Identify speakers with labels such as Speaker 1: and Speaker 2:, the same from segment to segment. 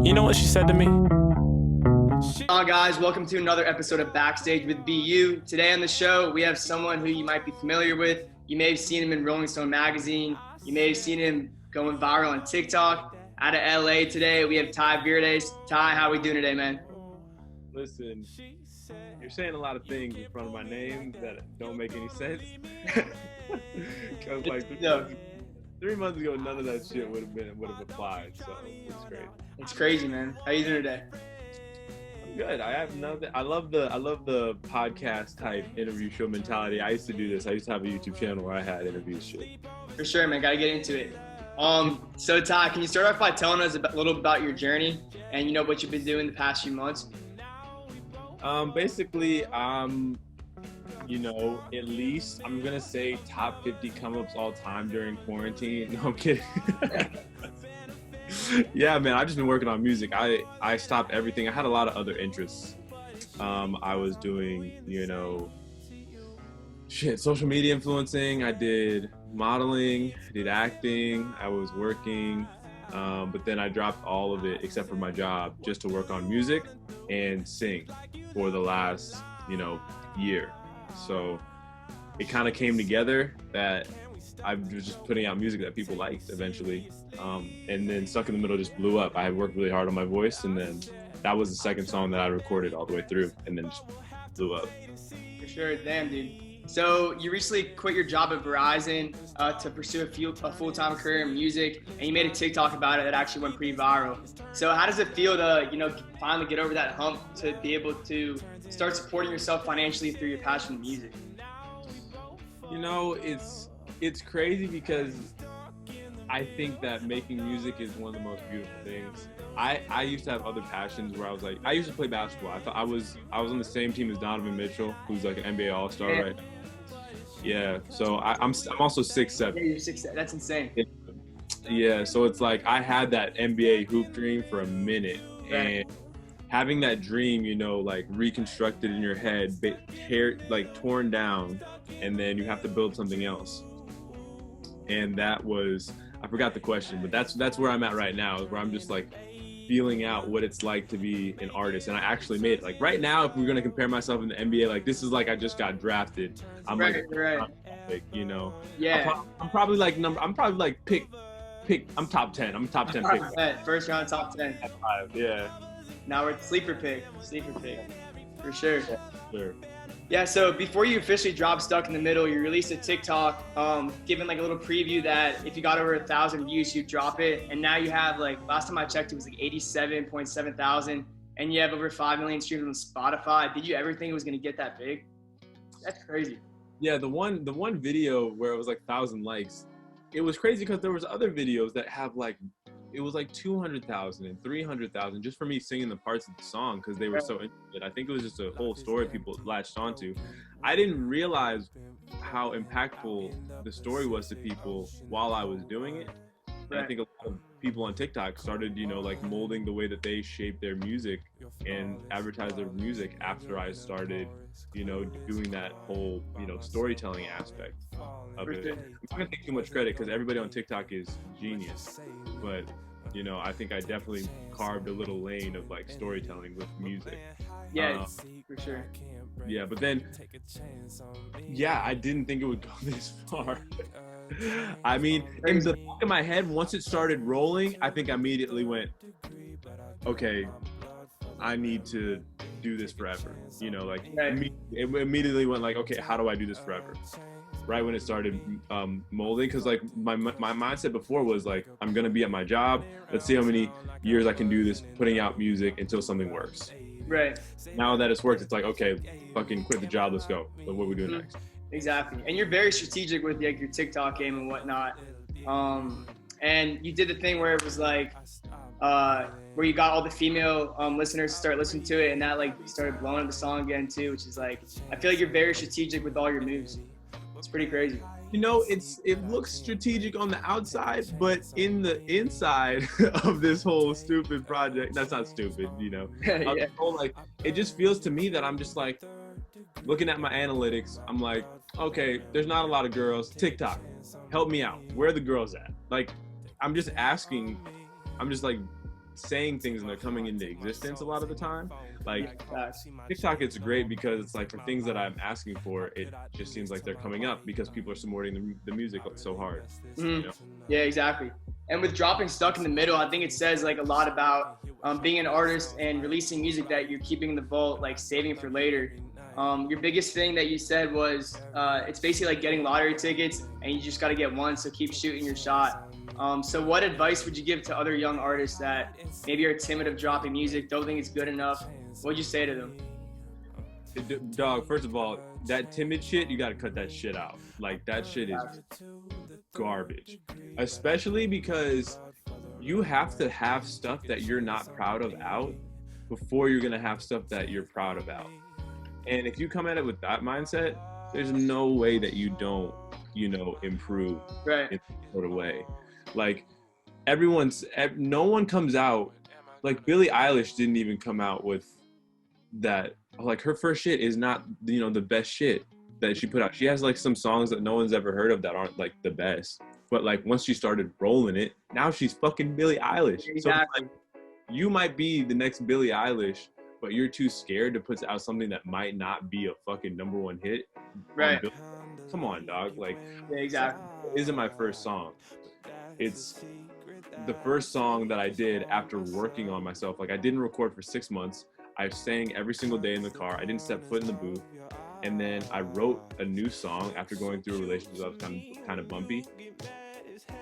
Speaker 1: You know what she said to me?
Speaker 2: Hello guys, welcome to another episode of Backstage with BU. Today on the show, we have someone who you might be familiar with. You may have seen him in Rolling Stone magazine. You may have seen him going viral on TikTok. Out of LA today, we have Ty Verdes. Ty, how are we doing today, man?
Speaker 3: Listen, you're saying a lot of things in front of my name that don't make any sense. Because like 3 months ago, none of that shit would have applied. So it's great.
Speaker 2: It's crazy, man. How you doing today?
Speaker 3: I'm good. I love the podcast type interview show mentality. I used to do this. I used to have a YouTube channel where I had interviews shit.
Speaker 2: For sure, man. Gotta get into it. So Ty, can you start off by telling us a little about your journey and what you've been doing the past few months?
Speaker 3: Basically, at least I'm gonna say top 50 come-ups all time during quarantine. No, I'm kidding. Yeah, man, I've just been working on music. I stopped everything. I had a lot of other interests. I was doing, social media influencing. I did modeling, I did acting. I was working, but then I dropped all of it except for my job just to work on music and sing for the last, year. So it kind of came together that I was just putting out music that people liked eventually. And then Stuck in the Middle just blew up. I had worked really hard on my voice, and then that was the second song that I recorded all the way through, and then just blew up.
Speaker 2: For sure. Damn, dude. So you recently quit your job at Verizon to pursue a full-time career in music, and you made a TikTok about it that actually went pretty viral. So how does it feel to, finally get over that hump to be able to start supporting yourself financially through your passion in music?
Speaker 3: It's crazy because I think that making music is one of the most beautiful things. I used to have other passions where I used to play basketball. I was on the same team as Donovan Mitchell, who's like an NBA All-Star right now. Yeah, so I'm also 6'7".
Speaker 2: Yeah, you're 6'7". That's insane.
Speaker 3: Yeah, so it's like I had that NBA hoop dream for a minute, and having that dream, reconstructed in your head, torn down, and then you have to build something else. And that was, I forgot the question, but that's where I'm at right now, where I'm just feeling out what it's like to be an artist. And I actually made it. Right now, if we're going to compare myself in the NBA, this is I just got drafted. I'm
Speaker 2: right.
Speaker 3: Yeah. I'm probably pick. I'm top 10. I'm top 10 pick.
Speaker 2: First round, top 10.
Speaker 3: Top 5, yeah.
Speaker 2: Now we're sleeper pick. For sure.
Speaker 3: Yeah, sure.
Speaker 2: Yeah, so before you officially dropped Stuck in the Middle, you released a TikTok giving a little preview that if you got over 1,000 views, you'd drop it. And now you have last time I checked, it was 87.7 thousand, and you have over 5 million streams on Spotify. Did you ever think it was gonna get that big? That's crazy.
Speaker 3: Yeah, the one video where it was 1,000 likes, it was crazy because there was other videos that have it was 200,000 and 300,000 just for me singing the parts of the song because they were so interested. I think it was just a whole story people latched onto. I didn't realize how impactful the story was to people while I was doing it. And I think a lot of people on TikTok started, molding the way that they shape their music and advertise their music after I started, doing that whole, storytelling aspect of it. I'm not gonna take too much credit because everybody on TikTok is genius, but I think I definitely carved a little lane of storytelling with music.
Speaker 2: Yeah, for sure.
Speaker 3: Yeah, but then, I didn't think it would go this far. I mean, in the back of my head, once it started rolling, I think I immediately went, okay, I need to do this forever. It immediately went okay, how do I do this forever? Right when it started molding, because my mindset before was I'm gonna be at my job. Let's see how many years I can do this, putting out music until something works.
Speaker 2: Right.
Speaker 3: Now that it's worked, it's okay, fucking quit the job. Let's go. What are we doing next?
Speaker 2: Exactly. And you're very strategic with your TikTok game and whatnot. And you did the thing where it was where you got all the female listeners to start listening to it, and that started blowing up the song again too, which is I feel you're very strategic with all your moves. It's pretty crazy.
Speaker 3: It looks strategic on the outside, but in the inside of this whole stupid project, that's not stupid,
Speaker 2: Yeah.
Speaker 3: It just feels to me that I'm just looking at my analytics. I'm okay, there's not a lot of girls. TikTok, help me out. Where are the girls at? I'm just asking, I'm just saying things and they're coming into existence a lot of the time. Like
Speaker 2: Yeah.
Speaker 3: TikTok, it's great because it's like for things that I'm asking for, it just seems like they're coming up because people are supporting the music so hard. You know?
Speaker 2: Yeah, exactly. And with dropping Stuck in the Middle, I think it says like a lot about being an artist and releasing music that you're keeping in the vault, like saving for later. Your biggest thing that you said was it's basically like getting lottery tickets and you just got to get one, so keep shooting your shot. So what advice would you give to other young artists that maybe are timid of dropping music, don't think it's good enough? What would you say to them?
Speaker 3: Dog, first of all, that timid shit, you got to cut that shit out. Like that shit is garbage, especially because you have to have stuff that you're not proud of out before you're gonna have stuff that you're proud of out. And if you come at it with that mindset, there's no way that you don't, improve
Speaker 2: Right.
Speaker 3: in that sort of way. Like no one comes out, like Billie Eilish didn't even come out with that. Like her first shit is not, the best shit that she put out. She has like some songs that no one's ever heard of that aren't like the best. But like once she started rolling it, now she's fucking Billie Eilish.
Speaker 2: Exactly.
Speaker 3: So like, you might be the next Billie Eilish, but you're too scared to put out something that might not be a fucking #1 hit.
Speaker 2: Right.
Speaker 3: Come on, dog. Like,
Speaker 2: Yeah, exactly.
Speaker 3: it isn't my first song. It's the first song that I did after working on myself. Like I didn't record for 6 months. I sang every single day in the car. I didn't step foot in the booth. And then I wrote a new song after going through a relationship that was kind of bumpy.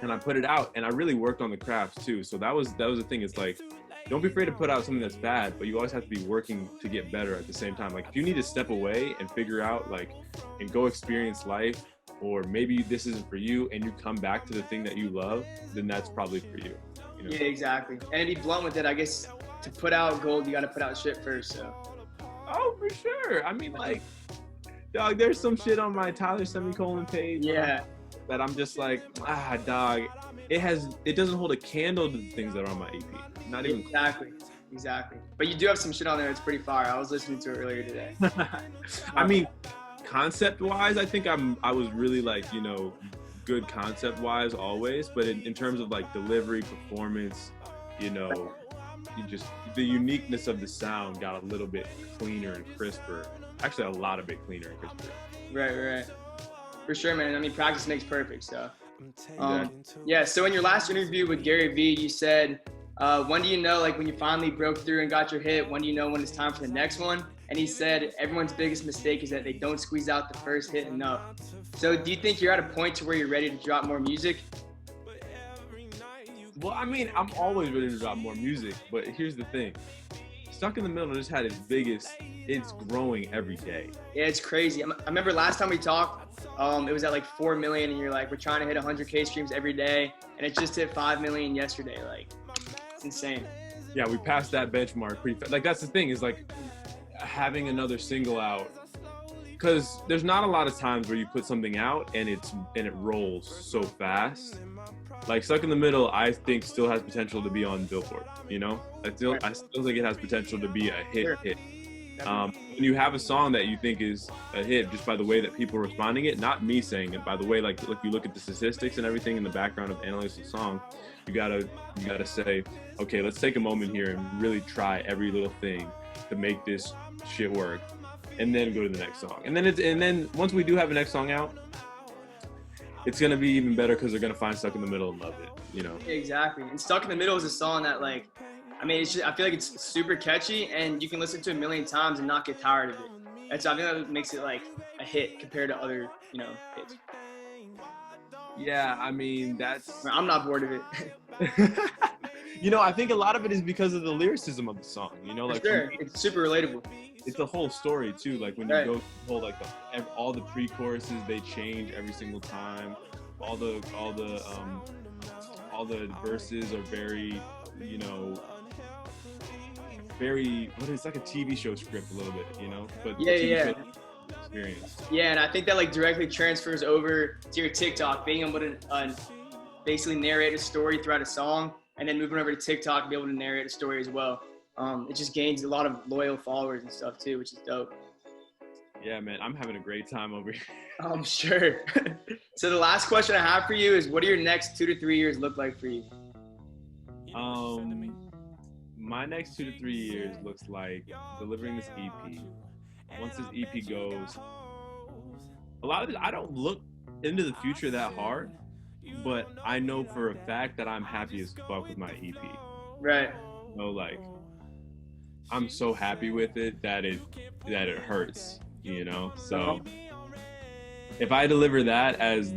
Speaker 3: And I put it out, and I really worked on the craft too. So that was the thing. It's like, don't be afraid to put out something that's bad, but you always have to be working to get better at the same time. Like if you need to step away and figure out and go experience life, or maybe this isn't for you, and you come back to the thing that you love, then that's probably for you.
Speaker 2: Yeah, exactly. And to be blunt with it, I guess to put out gold, you got to put out shit first. So.
Speaker 3: Oh, for sure. I mean, like, dog, there's some shit on my Tyler semicolon page.
Speaker 2: Yeah.
Speaker 3: That I'm just like, dog. It doesn't hold a candle to the things that are on my EP. Not even.
Speaker 2: Exactly. But you do have some shit on there that's pretty fire. I was listening to it earlier today.
Speaker 3: I mean, concept-wise, I think I was really like, good concept-wise always. But in terms of like delivery, performance, the uniqueness of the sound got a little bit cleaner and crisper. Actually, a lot of bit cleaner and crisper.
Speaker 2: Right. For sure, man. I mean, practice makes perfect. So,
Speaker 3: Exactly.
Speaker 2: yeah. So in your last interview with Gary Vee, you said, when do you know, like when you finally broke through and got your hit, when do you know when it's time for the next one? And he said, everyone's biggest mistake is that they don't squeeze out the first hit enough. So do you think you're at a point to where you're ready to drop more music?
Speaker 3: Well, I mean, I'm always ready to drop more music, but here's the thing. Stuck in the Middle just had it's growing every day.
Speaker 2: Yeah, it's crazy. I remember last time we talked, it was at like 4 million, and you're like, we're trying to hit 100K streams every day, and it just hit 5 million yesterday. Like, it's insane.
Speaker 3: Yeah, we passed that benchmark pretty fast. Like, that's the thing, is like having another single out, because there's not a lot of times where you put something out and it rolls so fast. Like Stuck in the Middle, I think still has potential to be on Billboard. I still think it has potential to be a hit.
Speaker 2: Sure.
Speaker 3: When you have a song that you think is a hit, just by the way that people are responding it, not me saying it, by the way, like if you look at the statistics and everything in the background of analyzing the song, you gotta say, okay, let's take a moment here and really try every little thing to make this shit work, and then go to the next song. And then once we do have a next song out, it's gonna be even better because they're gonna find Stuck in the Middle and love it.
Speaker 2: Exactly. And Stuck in the Middle is a song that, like, I mean, I feel like it's super catchy, and you can listen to it a million times and not get tired of it. And so I think that makes it like a hit compared to other, hits.
Speaker 3: Yeah, I mean,
Speaker 2: I'm not bored of it.
Speaker 3: I think a lot of it is because of the lyricism of the song. Like,
Speaker 2: sure. It's super relatable.
Speaker 3: It's the whole story too. Like when you go through like all the pre-choruses, they change every single time. All the verses are very, it's like a TV show script a little bit, but
Speaker 2: yeah.
Speaker 3: Experience.
Speaker 2: Yeah, and I think that like directly transfers over to your TikTok, being able to basically narrate a story throughout a song, and then moving over to TikTok and be able to narrate a story as well. It just gains a lot of loyal followers and stuff too, which is dope.
Speaker 3: Yeah, man, I'm having a great time over here.
Speaker 2: I'm sure. So the last question I have for you is, what do your next 2 to 3 years look like for you?
Speaker 3: my next 2 to 3 years looks like delivering this EP. Once this EP goes, a lot of this, I don't look into the future that hard, but I know for a fact that I'm happy as fuck with my EP.
Speaker 2: Right.
Speaker 3: You know, like, I'm so happy with it that it hurts, you know? So if I deliver that as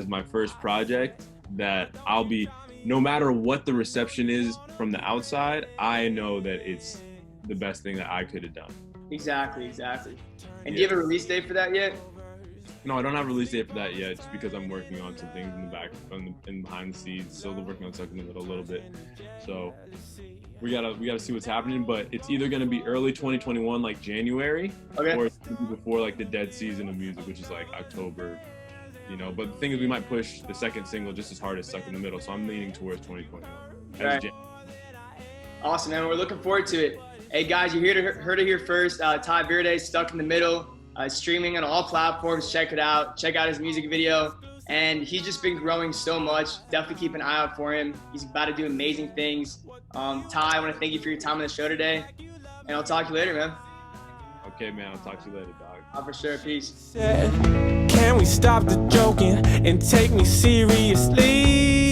Speaker 3: my first project, that I'll be, no matter what the reception is from the outside, I know that it's the best thing that I could have done.
Speaker 2: Exactly. And do you have a release date for that yet?
Speaker 3: No, I don't have a release date for that yet, just because I'm working on some things in the back, and behind the scenes, still working on Stuck in the Middle a little bit. So we gotta see what's happening, but it's either gonna be early 2021, like January,
Speaker 2: okay,
Speaker 3: or it's gonna be before like the dead season of music, which is like October, you know. But the thing is, we might push the second single just as hard as Stuck in the Middle, so I'm leaning towards 2021.
Speaker 2: Right. Awesome, man. We're looking forward to it. Hey guys, you heard it here first. Ty Verdes, Stuck in the Middle, streaming on all platforms. Check it out. Check out his music video. And he's just been growing so much. Definitely keep an eye out for him. He's about to do amazing things. Ty, I want to thank you for your time on the show today. And I'll talk to you later, man.
Speaker 3: Okay, man. I'll talk to you later, dog.
Speaker 2: For sure. Peace.
Speaker 1: Can we stop the joking and take me seriously?